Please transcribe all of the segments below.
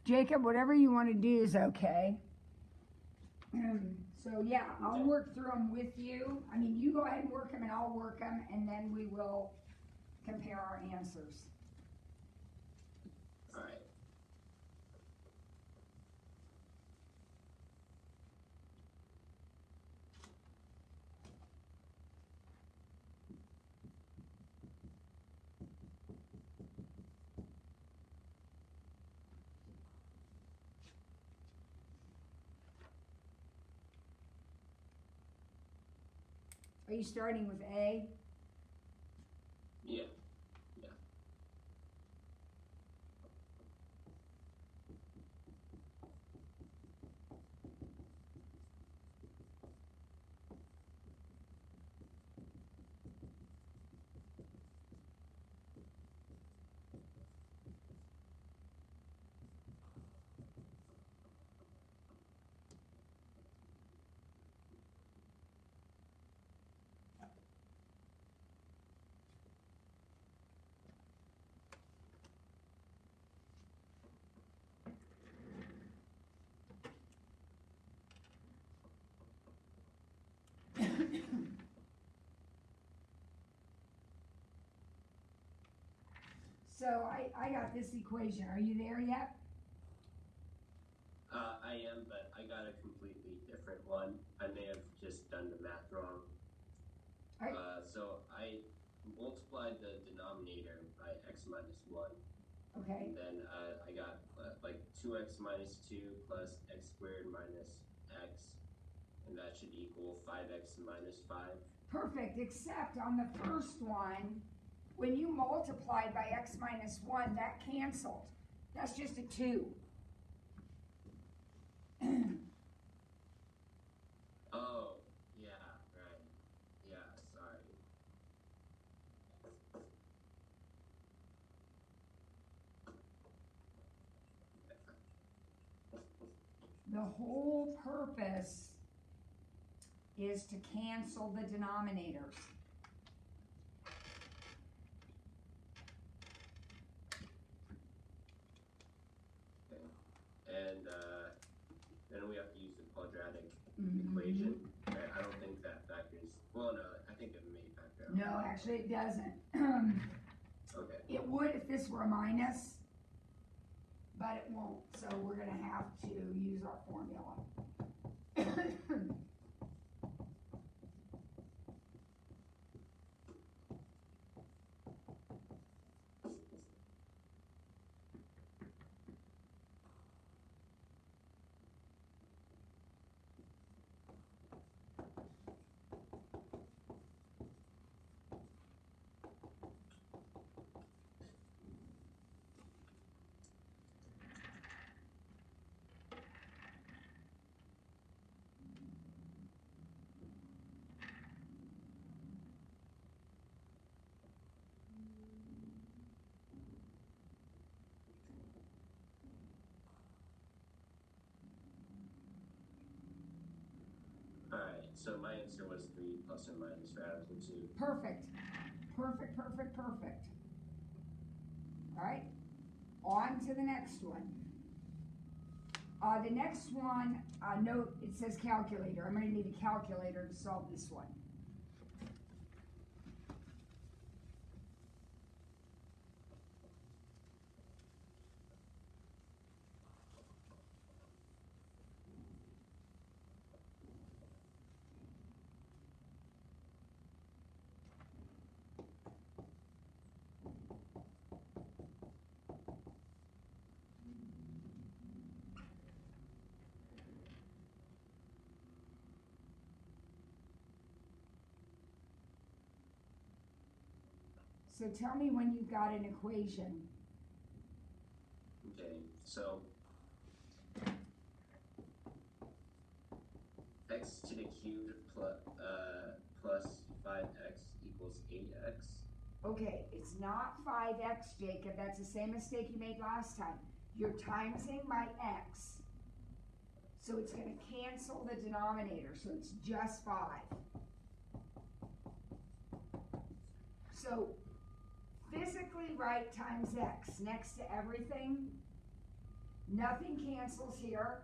Jacob, whatever you want to do is okay. So yeah, I'll work through them with you. I mean, you go ahead and work them and I'll work them, and then we will compare our answers. All right. Are you starting with A? Yeah. So I got this equation. Are you there yet? I am, but I got a completely different one. I may have just done the math wrong. Right. So I multiplied the denominator by x minus 1. Okay. And then I got like 2x minus 2 plus x squared minus x. And that should equal 5x minus 5. Perfect, except on the first one, when you multiplied by x minus 1, that canceled. That's just a 2. Oh, yeah, right. Yeah, sorry. The whole purpose is to cancel the denominators. Okay. And then we have to use the quadratic equation. Okay, I don't think that factors. Well, no, I think it may factor out. No, actually it doesn't. Okay. It would if this were a minus, but it won't. So we're going to have to use our formula. Alright, so my answer was 3 plus or minus rather than 2. Perfect. Perfect, perfect, perfect. All right, on to the next one. The next one, note it says calculator. I'm going to need a calculator to solve this one. So tell me when you've got an equation. Okay, so x to the cubed plus 5x equals 8x. Okay, it's not 5x, Jacob. That's the same mistake you made last time. You're timesing by x. So it's going to cancel the denominator. So it's just 5. So physically write times x next to everything. Nothing cancels here,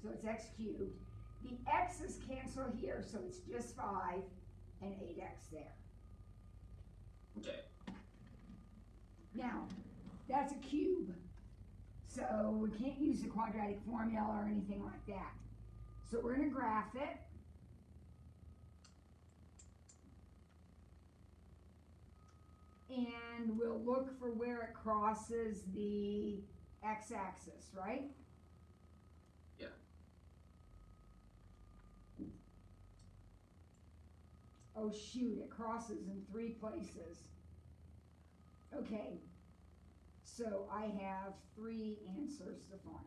so it's x cubed. The x's cancel here, so it's just 5 and 8x there. Okay. Now, that's a cube, so we can't use the quadratic formula or anything like that. So we're going to graph it. And we'll look for where it crosses the x-axis, right? Yeah. Oh shoot, it crosses in 3 places. Okay, so I have 3 answers to find.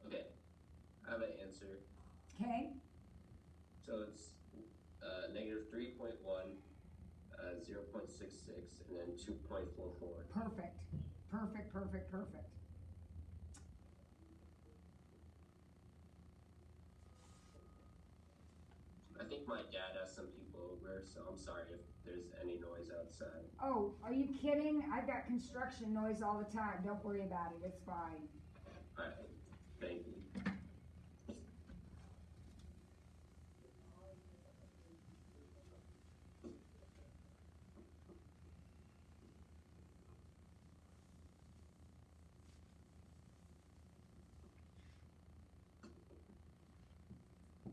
Okay. I have an answer. Okay. So it's negative 3.1, 0.66, and then 2.44. Perfect. Perfect, perfect, perfect. I think my dad has some people over, so I'm sorry if there's any noise outside. Oh, are you kidding? I've got construction noise all the time. Don't worry about it. It's fine. Alright, thank you.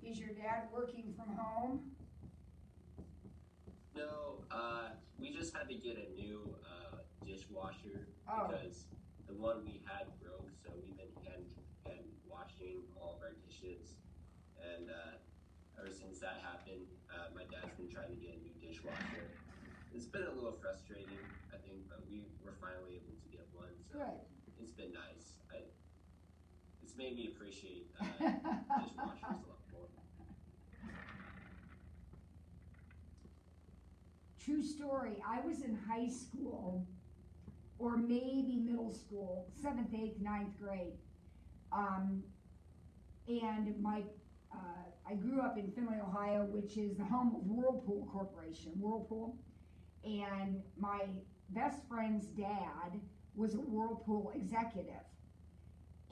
Is your dad working from home? No, we just had to get a new dishwasher Oh. because the one we had broke, so we've been hand washing all of our dishes. And ever since that happened, my dad's been trying to get a new dishwasher. It's been a little frustrating, I think, but we were finally able to get one. So Good. it's been nice. It's made me appreciate dishwashers a lot more. True story. I was in high school, or maybe middle school, 7th, 8th, 9th grade. And I grew up in Findlay, Ohio, which is the home of Whirlpool Corporation, Whirlpool. And my best friend's dad was a Whirlpool executive.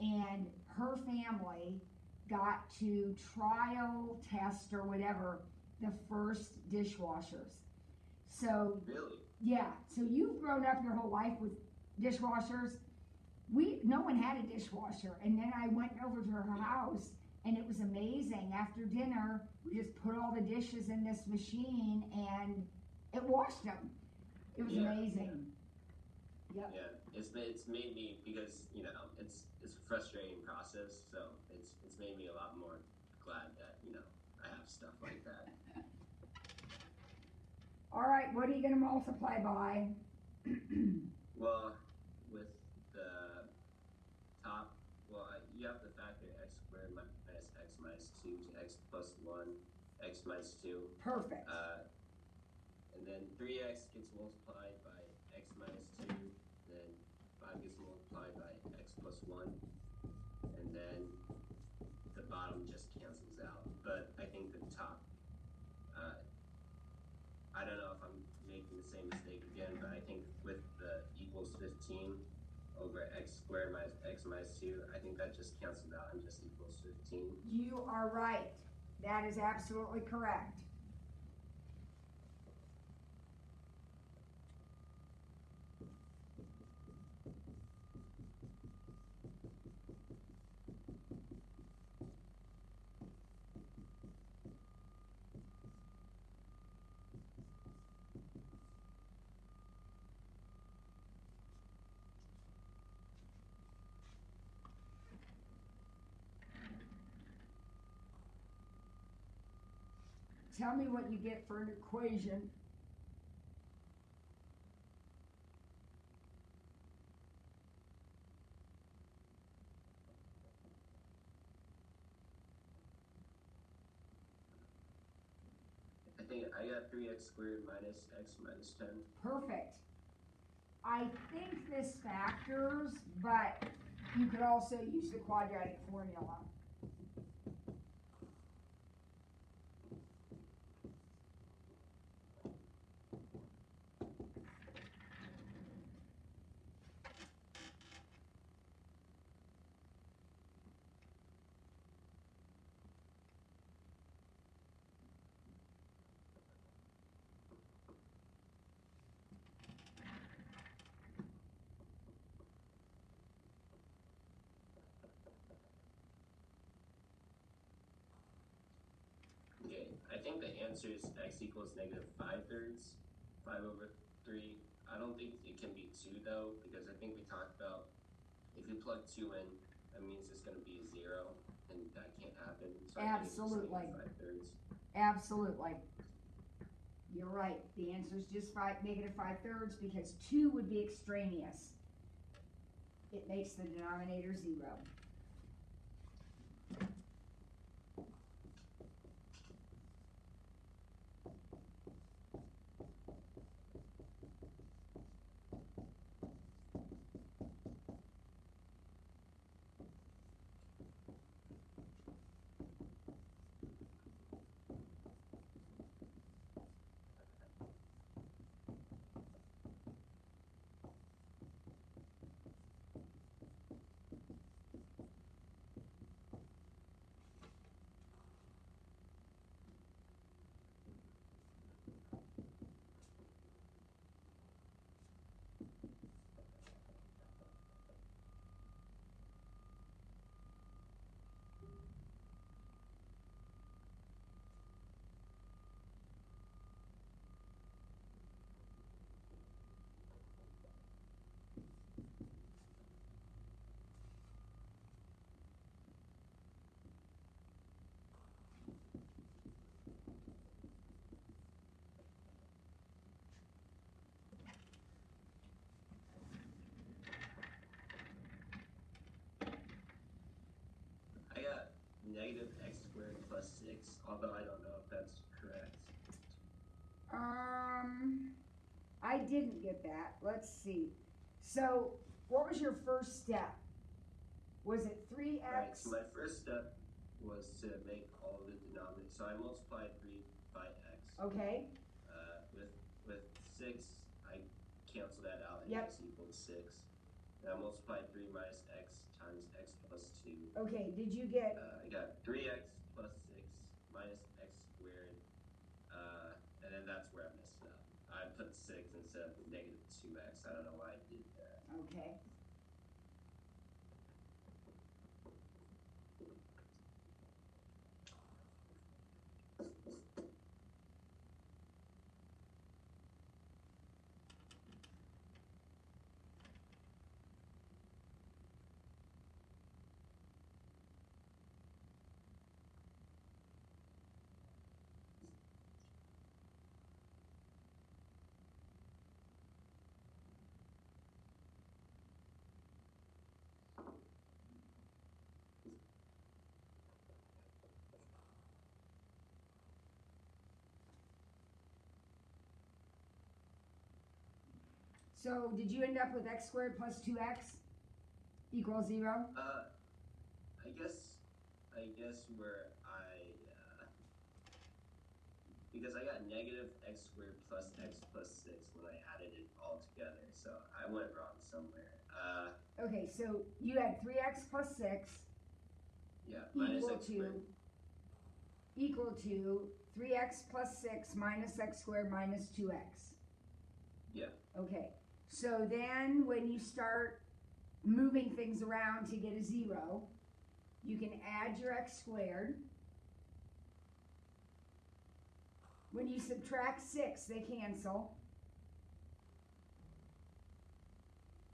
And her family got to trial test or whatever the first dishwashers. So, Really? yeah, so you've grown up your whole life with dishwashers. No one had a dishwasher, and then I went over to her house, and it was amazing. After dinner, we just put all the dishes in this machine, and it washed them. It was amazing. Yep. Yeah, it's made me, because it's a frustrating process, so it's made me a lot more glad that I have stuff like that. All right, what are you going to multiply by? Well, with the top, you have to factor x squared minus x minus 2 to x plus 1, x minus 2. Perfect. And then 3x gets multiplied by x minus 2, then 5 gets multiplied by x plus 1, and then the bottom just cancels out. But I think the top, I don't know if I'm making the same mistake again, but I think with the equals 15 over x squared minus x minus 2, I think that just cancels out and just equals 15. You are right. That is absolutely correct. Tell me what you get for an equation. I think I got 3x squared minus x minus 10. Perfect. I think this factors, but you could also use the quadratic formula. Okay, I think the answer is x equals negative 5/3, 5/3. I don't think it can be 2 though, because I think we talked about if you plug 2 in, that means it's going to be a 0, and that can't happen. So Absolutely. I think it's just -5/3. Absolutely. You're right. The answer is just negative 5/3 because 2 would be extraneous. It makes the denominator 0. I got negative x squared plus 6, although I don't know if that's correct. I didn't get that. Let's see. So, what was your first step? Was it 3x? Right, so my first step was to make all the denominators. So I multiplied 3 by x. Okay. With 6, I cancel that out, and Yep. x equals 6. And I multiplied 3 minus x times x plus 2. Okay, did you get... I got 3x plus 6 minus x squared, and then that's where I messed up. I put 6 instead of negative 2x. I don't know why I did that. Okay. So, did you end up with x squared plus 2x equals 0? I guess where because I got negative x squared plus x plus 6 when I added it all together, so I went wrong somewhere. Okay, so you had 3x plus 6 Yeah, minus equal x squared. to 3x plus 6 minus x squared minus 2x. Yeah. Okay, so then when you start moving things around to get a 0, you can add your x squared. When you subtract 6, they cancel.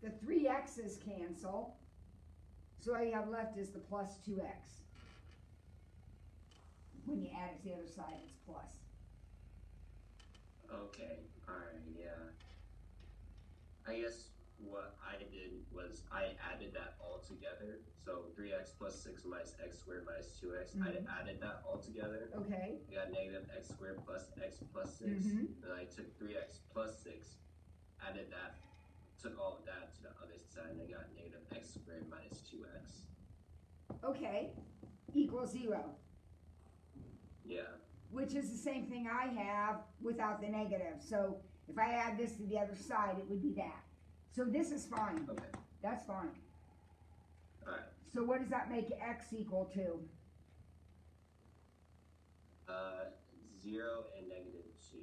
The 3 x's cancel. So all you have left is the plus 2x. When you add it to the other side, it's plus. Okay, alright, yeah. I guess what I did was I added that all together. So 3x plus 6 minus x squared minus 2x. I added that all together. Okay. I got negative x squared plus x plus 6. Then I took 3x plus 6, added that, took all of that to the other side, and I got negative x squared minus 2x. Okay, equals 0. Yeah. Which is the same thing I have without the negative. So if I add this to the other side, it would be that. So this is fine. Okay. That's fine. Alright. So what does that make x equal to? 0 and negative 2.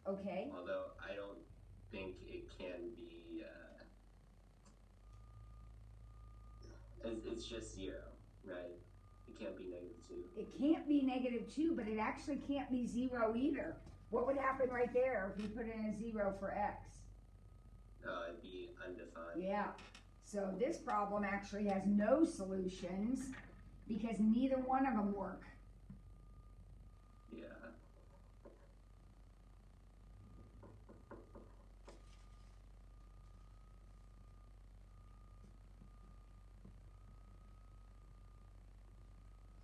Okay. Although I don't think it can be, it's just 0, right? It can't be negative 2. It can't be negative 2, but it actually can't be 0 either. What would happen right there if we put in a 0 for x? It'd be undefined. Yeah. So this problem actually has no solutions because neither one of them work. Yeah.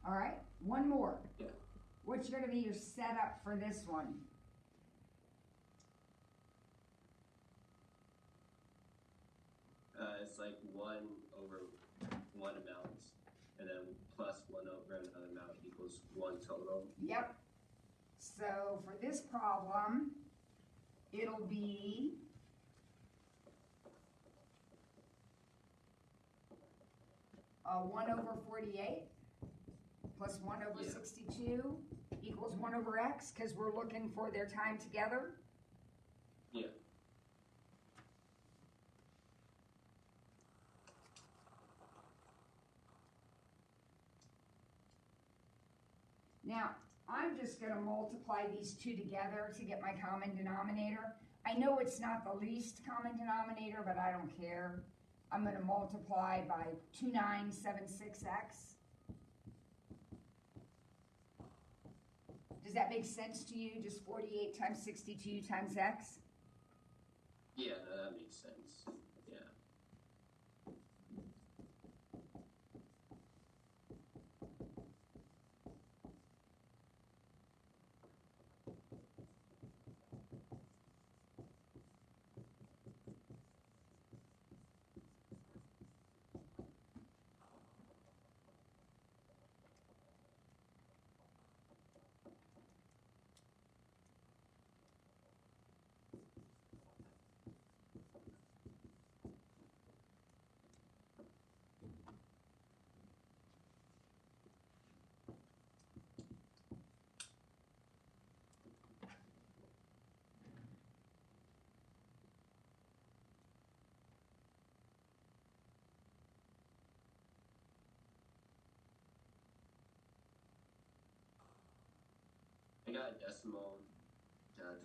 All right, one more. Yeah. What's going to be your setup for this one? It's like 1 over 1 amount, and then plus 1 over another amount equals 1 total. Yep. So for this problem, it'll be a 1 over 48 plus 1 over 62 equals 1 over x, because we're looking for their time together. Yeah. Now, I'm just going to multiply these two together to get my common denominator. I know it's not the least common denominator, but I don't care. I'm going to multiply by 2976x. Does that make sense to you? Just 48 times 62 times x? Yeah, no, that makes sense. Yeah. I got a decimal,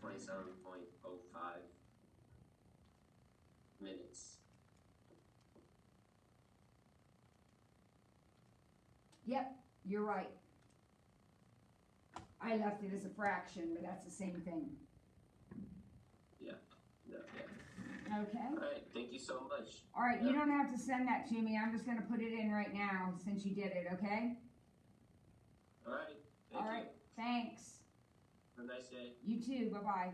27.05 minutes. Yep, you're right. I left it as a fraction, but that's the same thing. Yeah. No, yeah. Okay. All right. Thank you so much. All right, you don't have to send that to me. I'm just going to put it in right now since you did it, okay? All right. Thank you. Thanks. Have a nice day. You too. Bye-bye.